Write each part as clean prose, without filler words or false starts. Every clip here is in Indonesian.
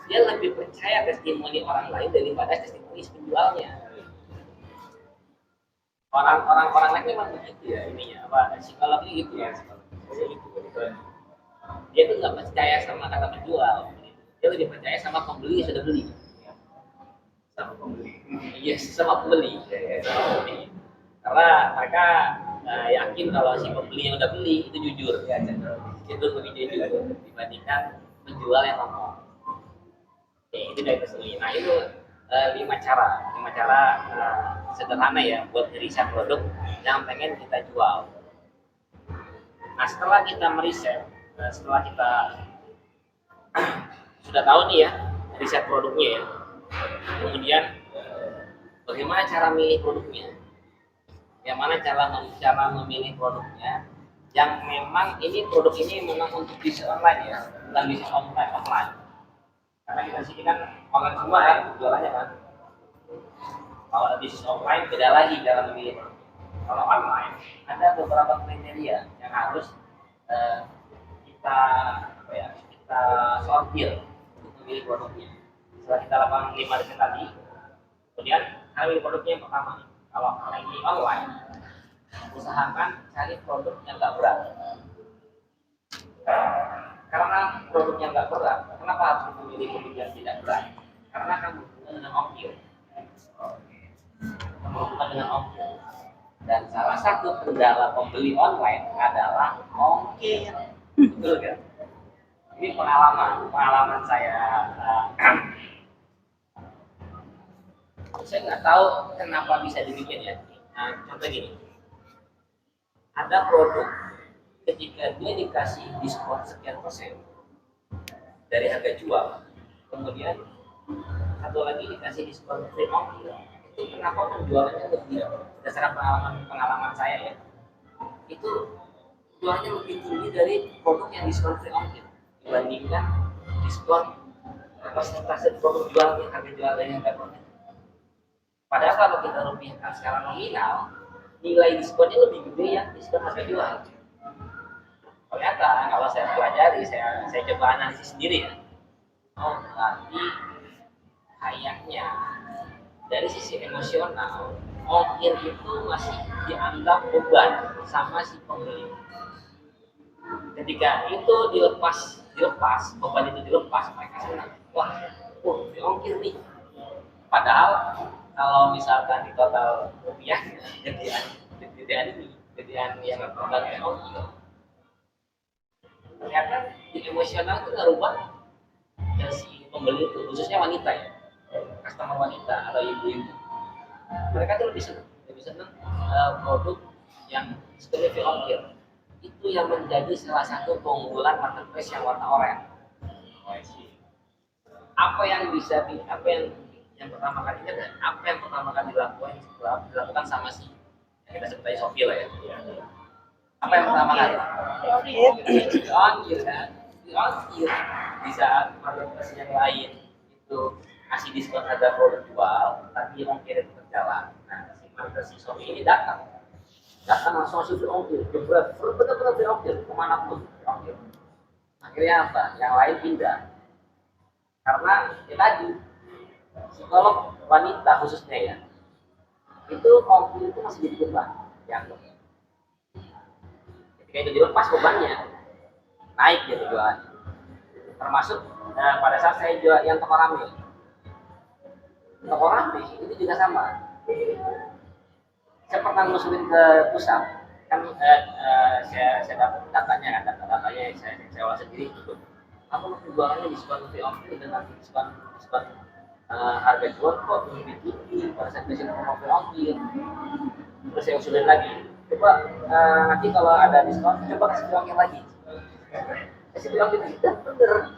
dia lebih percaya testimoni orang lain daripada testimoni penjualnya. Orang lain memang begitu ya ininya, apa psikolognya gitu ya, gitu. Dia tuh nggak percaya sama kata penjual, dia lebih percaya sama pembeli yang sudah beli. Sama pembeli. Yes, sama pembeli. Karena mereka yakin kalau si pembeli yang udah beli itu jujur, ya, cenderung lebih jujur dibandingkan penjual yang ngomong. Oke, itu dari segi. Nah itu lima cara sederhana ya buat riset produk yang pengen kita jual. Nah setelah kita meriset, setelah kita sudah tahu nih ya riset produknya ya, kemudian bagaimana cara milih produknya, bagaimana cara memilih produknya yang memang ini produk ini memang untuk bisnis online ya, bukan bisnis offline. Karena kita sini kan online semua kan jualannya kan. Kalau bisnis offline beda lagi cara memilih. Kalau online ada beberapa kriteria yang harus kita sortir untuk memilih produknya. Setelah kita lakukan 5 riset tadi, kemudian kita pilih produknya yang pertama. Kalau kalian ini online, usahakan cari produk yang nggak berat. Karena produknya nggak berat, kenapa harus memilih produk yang tidak berat? Karena akan berhubungan dengan ongkir. Berhubungan dengan ongkir. Dan salah satu kendala pembeli online adalah ongkir. Betul kan? Ini pengalaman saya. Saya nggak tahu kenapa bisa demikian ya. Nah, contoh gini, ada produk ketika dia dikasih diskon sekian persen dari harga jual, kemudian satu lagi dikasih diskon free ongkir, itu kenapa penjualannya lebih, berdasarkan pengalaman saya ya, itu jualnya lebih tinggi dari produk yang diskon free ongkir dibandingkan diskon persentase produk jualnya, harga jualnya yang harga. Padahal kalau kita rupiahkan secara nominal, nilai diskonnya lebih gede ya diskon harga jual. Ternyata kalau saya pelajari, saya coba analisis sendiri ya. Oh, berarti kayaknya dari sisi emosional, ongkir itu masih dianggap beban sama si pembeli. Ketika itu dilepas, beban itu dilepas, mereka senang. Wah, ongkir nih. Padahal kalau misalkan di total rupiah, gedean yang produk ongkir. Ternyata di emosional itu ngerubah ya si pembeli itu, khususnya wanita ya, customer wanita atau ibu-ibu. Mereka tuh lebih senang produk yang seperti ongkir. Itu yang menjadi salah satu keunggulan marketplace yang warna oranye. Apa yang pertama kalinya, apa yang pertama kali dilakukan sama si yang kita sebut aja Shopee lah ya. Apa yang pertama kali? Ongkir kan? Ongkir. Di saat marketplace yang lain itu kasih diskon harga produk jual, tapi ongkir itu berjalan. Nah, si Shopee ini datang langsung free ongkir, benar-benar free ongkir, kemanapun free ongkir. Akhirnya apa? Yang lain pindah. Karena ya tadi, psikolog wanita khususnya ya, itu ongkir itu masih jadi beban. Yang ketika itu dilepas bebannya, naik dia jualannya. Termasuk pada saat saya jual yang toko rame itu juga sama. Saya pernah ngusulin ke pusat, kan saya dapat datanya saya olah sendiri. Apa penjualannya diskon free ongkir dengan diskon harga jual kok lebih tinggi pada saat mesin free ongkir. Terus saya usulin lagi, coba nanti kalau ada diskon coba kasih free ongkir lagi. Kasih free ongkir kita bener.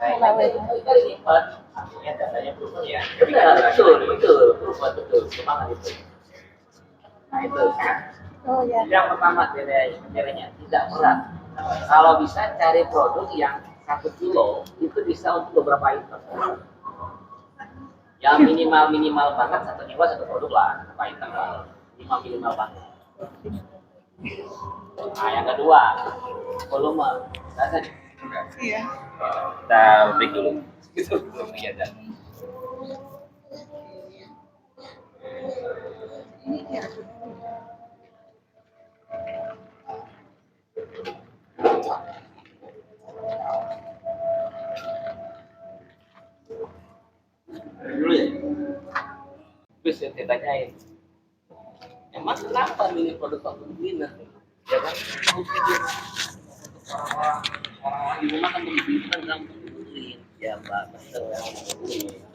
Kali lipat, ya datanya berubah ya. Betul, berubah betul, semangat itu. Nah itu. Yang pertama caranya tidak berat. Kalau bisa cari produk yang 1 kilo itu bisa untuk beberapa item. Yang minimal banget 1 kilo 1 produk lah, berapa item lah. Minimal banget. Nah yang kedua, volume. Iya. Kita break dulu. Itu belum kelihatan. Ini ya. Dulu ya. Terus yang saya tanyain, emang kenapa milih produk vacuum cleaner? Ya kan, mungkin orang-orang di rumah kan beli kan gampang dibeliin. Ya mbak, betul ya.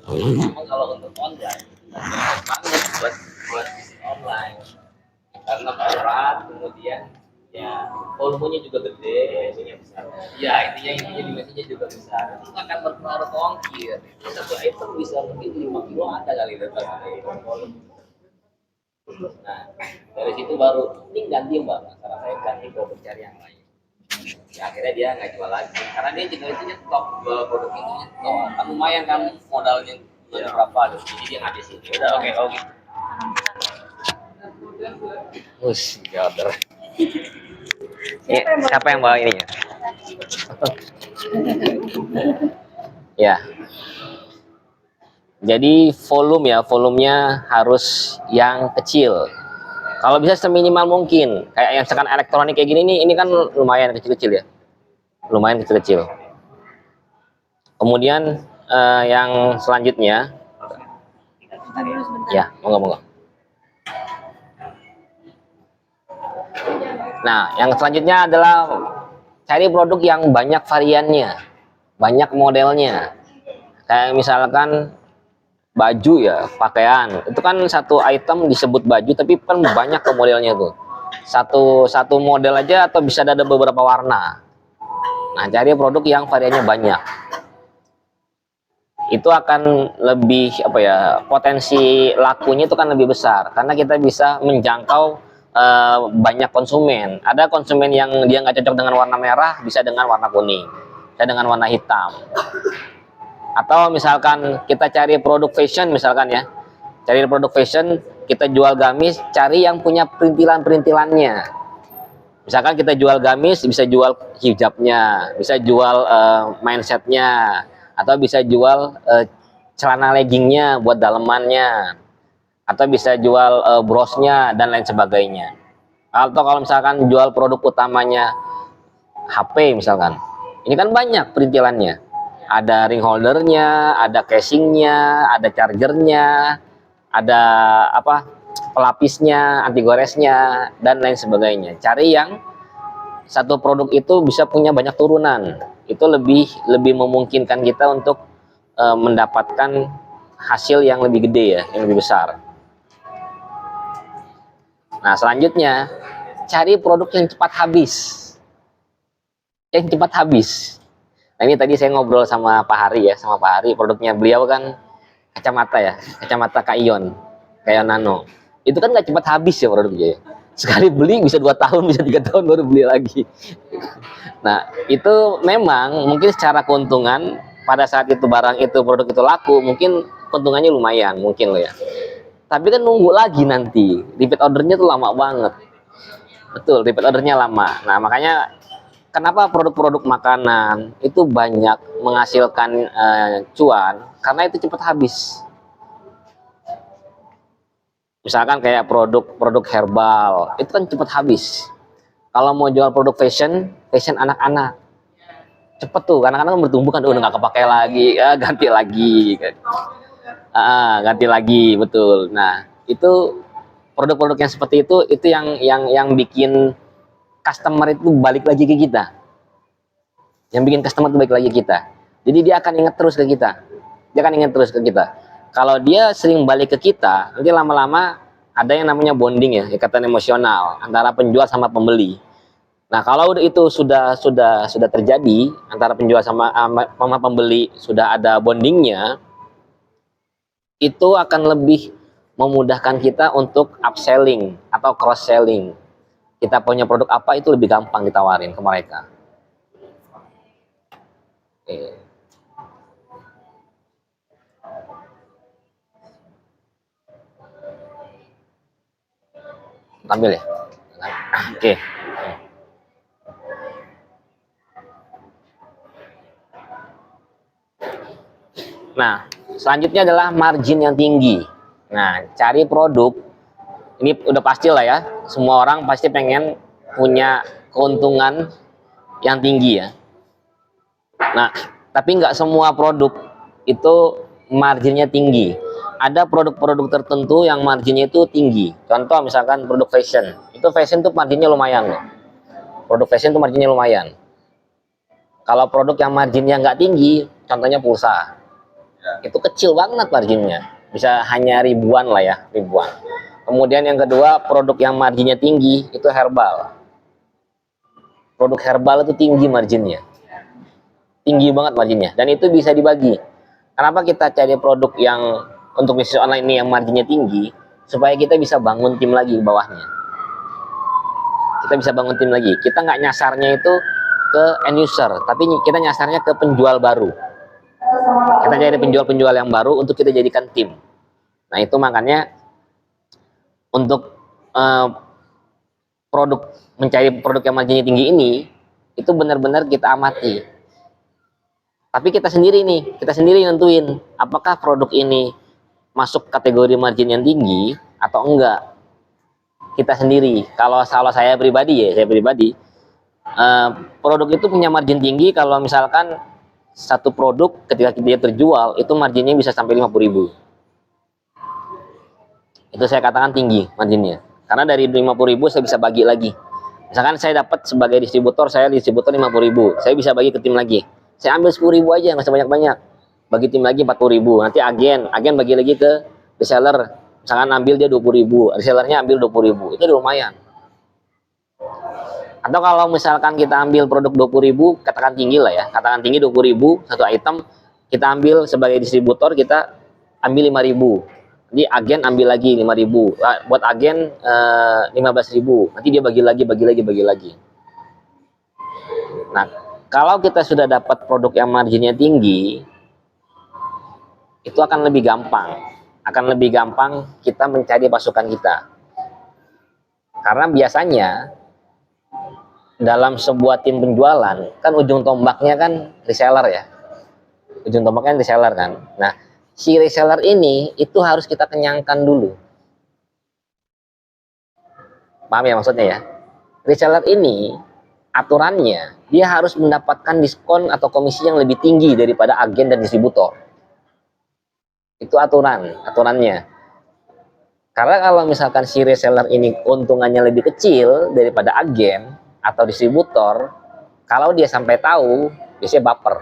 Emang kalau untuk online, banget buat bisnis online. Karena berat, kemudian ya volumenya juga gede, ininya besar. Ya intinya dimensinya juga besar. Itu akan berpengaruh ke ongkir. Satu item bisa mungkin 5 kilo ada kali datang dari volume. Nah, dari situ baru ini ganti mbak, karena saya ganti ke pencari yang lain. Ya, akhirnya dia nggak jual lagi, karena dia juga itu nyetok produk itu nyetok, kan lumayan kan modalnya berapa, jadi dia ngabisin. Udah oke, oke. Us, ya order. Siapa yang bawa ininya? Ya. Jadi volumenya harus yang kecil. Kalau bisa seminimal mungkin. Kayak yang sekarang elektronik kayak gini nih, ini kan lumayan kecil-kecil ya. Lumayan kecil-kecil. Kemudian yang selanjutnya, ya, monggo. Nah, yang selanjutnya adalah cari produk yang banyak variannya, banyak modelnya. Kayak misalkan baju ya, pakaian. Itu kan satu item disebut baju, tapi kan banyak ke modelnya tuh. Satu model aja atau bisa ada beberapa warna. Nah, cari produk yang variannya banyak. Itu akan lebih apa ya, potensi lakunya itu kan lebih besar karena kita bisa menjangkau banyak konsumen. Ada konsumen yang dia nggak cocok dengan warna merah, bisa dengan warna kuning, bisa dengan warna hitam. Atau misalkan kita cari produk fashion misalkan ya, cari produk fashion, kita jual gamis, cari yang punya perintilan-perintilannya. Misalkan kita jual gamis, bisa jual hijabnya, bisa jual mindsetnya, atau bisa jual celana leggingnya buat dalemannya, atau bisa jual brosnya dan lain sebagainya. Atau kalau misalkan jual produk utamanya HP misalkan, ini kan banyak perintilannya, ada ring holdernya, ada casingnya, ada chargernya, ada apa, pelapisnya, anti goresnya, dan lain sebagainya. Cari yang satu produk itu bisa punya banyak turunan, itu lebih memungkinkan kita untuk mendapatkan hasil yang lebih gede ya, yang lebih besar. Nah, selanjutnya cari produk yang cepat habis. Yang cepat habis. Nah, ini tadi saya ngobrol sama Pak Hari ya, sama Pak Hari, produknya beliau kan kacamata ya, kacamata Kaion Nano. Itu kan nggak cepat habis ya produknya. Sekali beli bisa 2 tahun, bisa 3 tahun baru beli lagi. Nah, itu memang mungkin secara keuntungan pada saat itu barang itu, produk itu laku, mungkin keuntungannya lumayan mungkin loh ya. Tapi kan nunggu lagi nanti, repeat ordernya tuh lama banget. Betul, repeat ordernya lama. Nah, makanya kenapa produk-produk makanan itu banyak menghasilkan cuan, karena itu cepat habis. Misalkan kayak produk herbal, itu kan cepat habis. Kalau mau jual produk fashion anak-anak, cepet tuh, anak-anak bertumbuh kan, udah nggak kepakai lagi, ganti lagi, ganti lagi, betul. Nah, itu produk-produk yang seperti itu yang bikin customer itu balik lagi ke kita. Yang bikin customer itu balik lagi ke kita. Jadi dia akan ingat terus ke kita. Kalau dia sering balik ke kita, nanti lama-lama ada yang namanya bonding ya, ikatan emosional antara penjual sama pembeli. Nah, kalau itu sudah terjadi antara penjual sama pembeli, sudah ada bondingnya, itu akan lebih memudahkan kita untuk upselling atau cross selling. Kita punya produk apa itu lebih gampang ditawarin ke mereka. Oke. Tampil ya. Oke. Nah, selanjutnya adalah margin yang tinggi. Nah, cari produk, ini udah pasti lah ya, semua orang pasti pengen punya keuntungan yang tinggi ya. Nah, tapi nggak semua produk itu marginnya tinggi. Ada produk-produk tertentu yang marginnya itu tinggi. Contoh misalkan produk fashion. Itu fashion tuh marginnya lumayan loh. Produk fashion tuh marginnya lumayan. Kalau produk yang marginnya nggak tinggi, contohnya pulsa. Itu kecil banget marginnya. Bisa hanya ribuan lah ya, ribuan. Kemudian yang kedua, produk yang marginnya tinggi, itu herbal. Produk herbal itu tinggi marginnya. Tinggi banget marginnya. Dan itu bisa dibagi. Kenapa kita cari produk yang untuk bisnis online ini yang marginnya tinggi? Supaya kita bisa bangun tim lagi di bawahnya. Kita bisa bangun tim lagi. Kita nggak nyasarnya itu ke end user, tapi kita nyasarnya ke penjual baru. Kita jadi penjual-penjual yang baru untuk kita jadikan tim. Nah itu makanya untuk mencari produk yang marginnya tinggi ini, itu benar-benar kita amati. Tapi kita sendiri nentuin apakah produk ini masuk kategori margin yang tinggi atau enggak. Kita sendiri. Kalau saya pribadi, produk itu punya margin tinggi kalau misalkan satu produk ketika dia terjual itu marginnya bisa sampai 50.000. Itu saya katakan tinggi marginnya. Karena dari 50.000 saya bisa bagi lagi. Misalkan saya dapat sebagai distributor, saya distributor 50.000, saya bisa bagi ke tim lagi. Saya ambil 10.000 aja, nggak usah banyak-banyak. Bagi tim lagi 40.000. Nanti agen bagi lagi ke reseller. Misalkan ambil dia 20.000, resellernya ambil 20.000. Itu lumayan. Atau kalau misalkan kita ambil produk 20.000, katakan tinggi lah ya, katakan tinggi 20.000 satu item, kita ambil sebagai distributor, kita ambil 5.000. Nanti agen ambil lagi 5.000. Buat agen 15.000. Nanti dia bagi lagi. Nah, kalau kita sudah dapat produk yang marginnya tinggi, itu akan lebih gampang. Kita mencari pasukan kita. Karena biasanya dalam sebuah tim penjualan, kan ujung tombaknya kan reseller ya. Ujung tombaknya reseller kan. Nah, si reseller ini itu harus kita kenyangkan dulu. Paham ya maksudnya ya? Reseller ini aturannya dia harus mendapatkan diskon atau komisi yang lebih tinggi daripada agen dan distributor. Itu aturannya. Karena kalau misalkan si reseller ini keuntungannya lebih kecil daripada agen atau distributor, kalau dia sampai tahu, biasanya baper.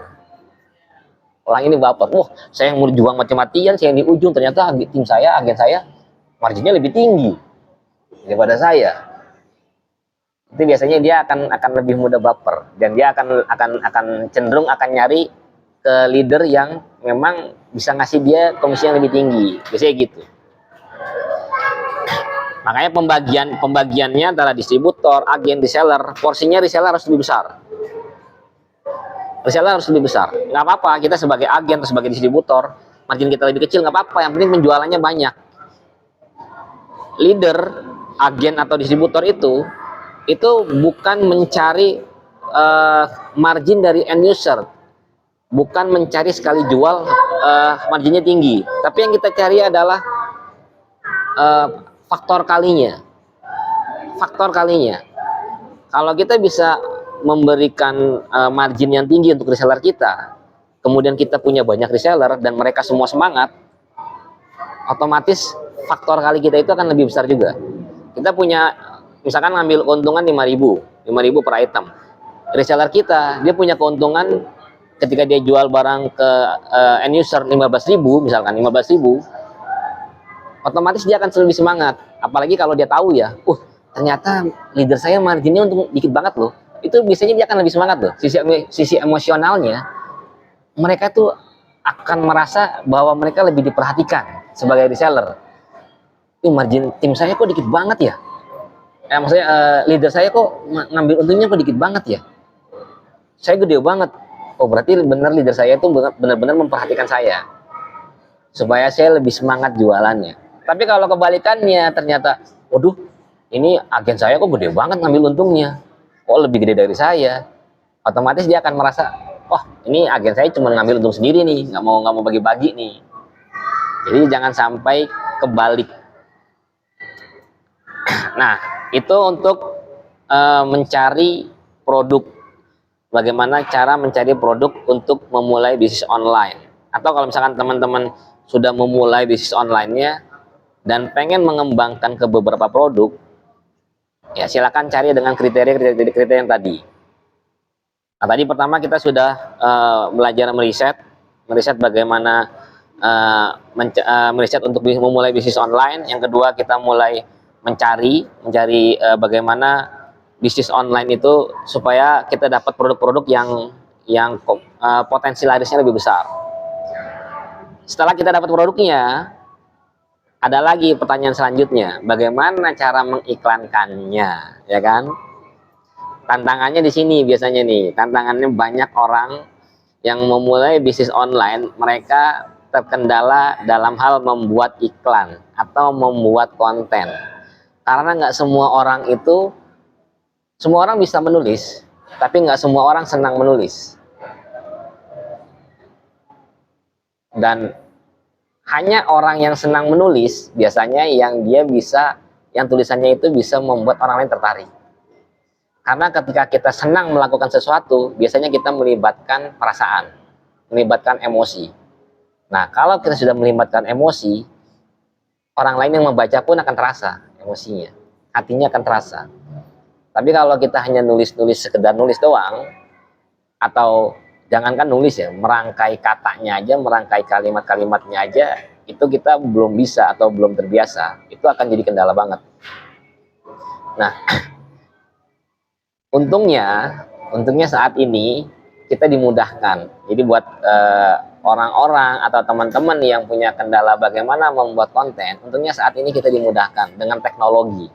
Orang ini baper. Wah, saya yang mau juang mati-matian, saya yang di ujung, ternyata tim saya, agen saya, marginnya lebih tinggi daripada saya. Itu biasanya dia akan lebih mudah baper, dan dia akan cenderung akan nyari ke leader yang memang bisa ngasih dia komisi yang lebih tinggi. Biasanya gitu. Makanya pembagiannya antara distributor, agen, reseller, porsinya reseller harus lebih besar. Nggak apa-apa, kita sebagai agen atau sebagai distributor, margin kita lebih kecil, nggak apa-apa. Yang penting penjualannya banyak. Leader, agen atau distributor itu bukan mencari margin dari end user, bukan mencari sekali jual marginnya tinggi. Tapi yang kita cari adalah faktor kalinya. Kalau kita bisa memberikan margin yang tinggi untuk reseller kita, kemudian kita punya banyak reseller dan mereka semua semangat, otomatis faktor kali kita itu akan lebih besar juga. Kita punya, misalkan ngambil keuntungan 5.000 per item. Reseller kita, dia punya keuntungan ketika dia jual barang ke end user 15.000, misalkan 15.000, otomatis dia akan lebih semangat. Apalagi kalau dia tahu ya, ternyata leader saya marginnya untuk dikit banget loh. Itu biasanya dia akan lebih semangat loh. Sisi emosionalnya, mereka tuh akan merasa bahwa mereka lebih diperhatikan sebagai reseller. Margin tim saya kok dikit banget ya. Maksudnya leader saya kok ngambil untungnya kok dikit banget ya. Saya gede banget. Oh berarti benar leader saya itu benar-benar memperhatikan saya, supaya saya lebih semangat jualannya. Tapi kalau kebalikannya ternyata, waduh, ini agen saya kok gede banget ngambil untungnya, kok lebih gede dari saya, otomatis dia akan merasa oh ini agen saya cuma ngambil untung sendiri nih, nggak mau bagi-bagi nih. Jadi jangan sampai kebalik. Nah, itu untuk mencari produk. Bagaimana cara mencari produk untuk memulai bisnis online. Atau kalau misalkan teman-teman sudah memulai bisnis online-nya dan pengen mengembangkan ke beberapa produk, ya silakan cari dengan kriteria yang tadi. Nah, tadi pertama kita sudah belajar meriset bagaimana meriset untuk memulai bisnis online. Yang kedua kita mulai mencari bagaimana bisnis online itu supaya kita dapat produk-produk yang potensi larisnya lebih besar. Setelah kita dapat produknya, ada lagi pertanyaan selanjutnya, bagaimana cara mengiklankannya, ya kan? Tantangannya di sini biasanya nih, tantangannya banyak orang yang memulai bisnis online, mereka terkendala dalam hal membuat iklan atau membuat konten. Karena nggak semua orang bisa menulis, tapi nggak semua orang senang menulis. Dan hanya orang yang senang menulis biasanya yang tulisannya itu bisa membuat orang lain tertarik. Karena ketika kita senang melakukan sesuatu, biasanya kita melibatkan perasaan, melibatkan emosi. Nah, kalau kita sudah melibatkan emosi, orang lain yang membaca pun akan terasa emosinya, hatinya akan terasa. Tapi kalau kita hanya nulis-nulis, sekedar nulis doang, atau jangankan nulis ya, merangkai katanya aja, merangkai kalimat-kalimatnya aja, itu kita belum bisa atau belum terbiasa, itu akan jadi kendala banget. Nah, untungnya saat ini kita dimudahkan. Jadi buat orang-orang atau teman-teman yang punya kendala bagaimana membuat konten, untungnya saat ini kita dimudahkan dengan teknologi.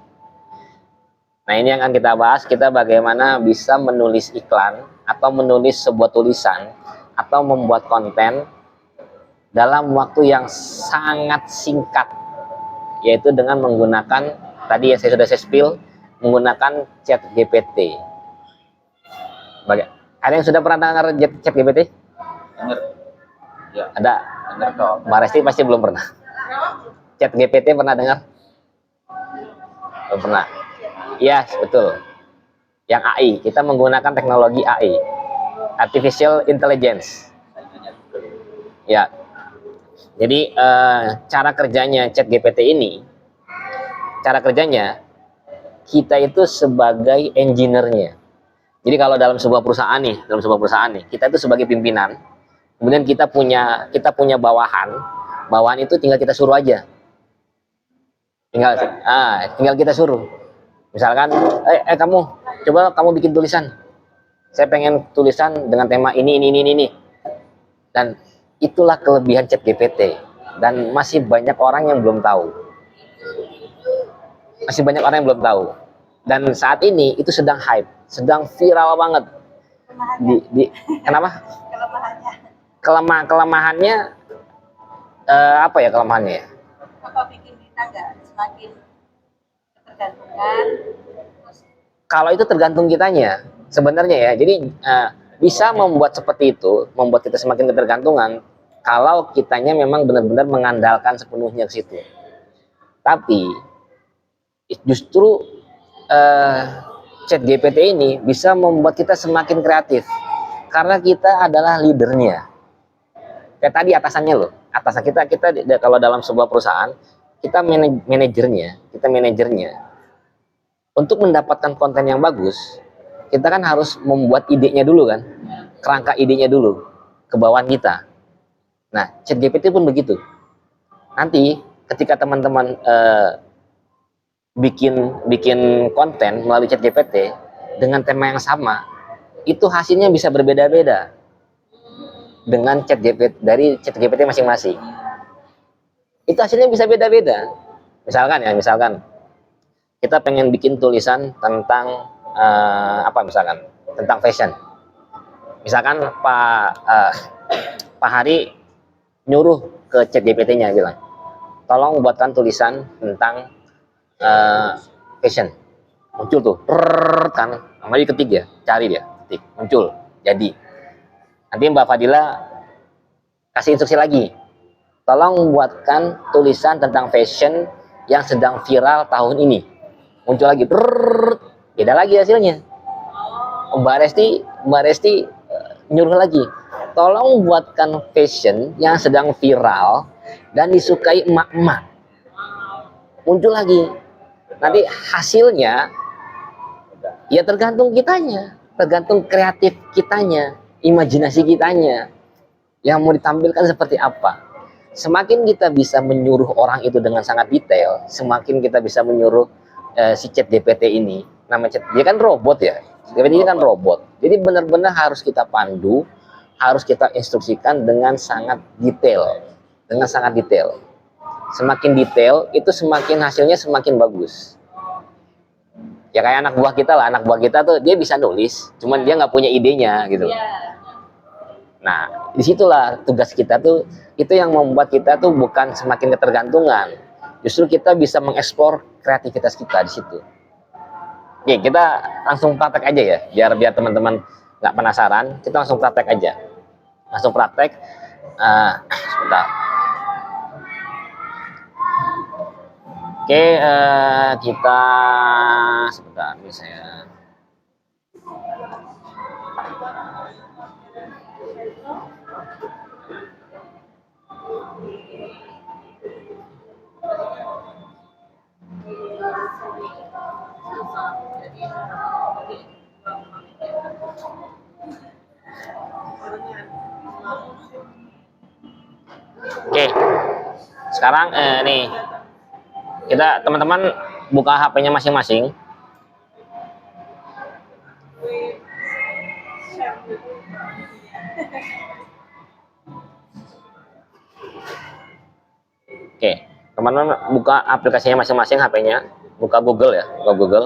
Nah, ini yang akan kita bahas, kita bagaimana bisa menulis iklan atau menulis sebuah tulisan atau membuat konten dalam waktu yang sangat singkat, yaitu dengan menggunakan, tadi yang saya spill, menggunakan ChatGPT. Ada yang sudah pernah dengar ChatGPT? Dengar. Ya. Ada? Dengar toh. Mbak Resti pasti belum pernah. ChatGPT pernah dengar? Belum pernah. Iya, betul. Yang AI, kita menggunakan teknologi AI, Artificial Intelligence. Ya. Jadi cara kerjanya ChatGPT ini, cara kerjanya kita itu sebagai engineer-nya. Jadi kalau dalam sebuah perusahaan nih, kita itu sebagai pimpinan. Kemudian kita punya bawahan itu tinggal kita suruh aja. Tinggal kita suruh. Misalkan, kamu coba kamu bikin tulisan. Saya pengen tulisan dengan tema ini. Dan itulah kelebihan ChatGPT. Dan masih banyak orang yang belum tahu. Dan saat ini itu sedang hype, sedang viral banget. Kenapa? Kelemahannya apa ya kelemahannya? Apa bikin kita nggak semakin ketergantungan? Kalau itu tergantung kitanya sebenarnya ya. Jadi bisa membuat seperti itu, membuat kita semakin ketergantungan kalau kitanya memang benar-benar mengandalkan sepenuhnya ke situ. Tapi justru ChatGPT ini bisa membuat kita semakin kreatif karena kita adalah leadernya. Kayak tadi atasan kita kalau dalam sebuah perusahaan kita manajernya. Untuk mendapatkan konten yang bagus, kita kan harus membuat idenya dulu kan, kerangka idenya dulu ke bawahan kita. Nah, ChatGPT pun begitu. Nanti ketika teman-teman bikin konten melalui ChatGPT dengan tema yang sama, itu hasilnya bisa berbeda-beda dengan ChatGPT masing-masing. Itu hasilnya bisa beda-beda. Misalkan kita pengen bikin tulisan tentang tentang fashion. Misalkan Pak Hari nyuruh ke ChatGPT-nya bilang, tolong buatkan tulisan tentang fashion. Muncul tuh kan, namanya ketik ya, cari dia, ketik, muncul, jadi. Nanti Mbak Fadila kasih instruksi lagi. Tolong buatkan tulisan tentang fashion yang sedang viral tahun ini. Muncul lagi, beda lagi hasilnya. Mbak Resti nyuruh lagi. Tolong buatkan fashion yang sedang viral dan disukai emak-emak. Muncul lagi. Nanti hasilnya ya tergantung kitanya, tergantung kreatif kitanya, imajinasi kitanya yang mau ditampilkan seperti apa. Semakin kita bisa menyuruh orang itu dengan sangat detail, semakin kita bisa menyuruh si chat GPT ini, nama chat dia kan robot ya, GPT ini kan robot, jadi benar-benar harus kita pandu, harus kita instruksikan dengan sangat detail, semakin detail itu semakin hasilnya semakin bagus. Ya kayak anak buah kita lah, anak buah kita tuh dia bisa nulis, cuman dia nggak punya idenya gitu. Iya. Nah, disitulah tugas kita tuh, itu yang membuat kita tuh bukan semakin ketergantungan, justru kita bisa mengeksplor kreativitas kita di situ. Oke, kita langsung praktek aja ya, biar teman-teman nggak penasaran, kita langsung praktek aja, langsung praktek. Sebentar. Oke, kita sebentar, ini saya. Oke, sekarang nih kita teman-teman buka HP-nya masing-masing. Oke, teman-teman buka aplikasinya masing-masing HP-nya, buka Google ya, buka Google.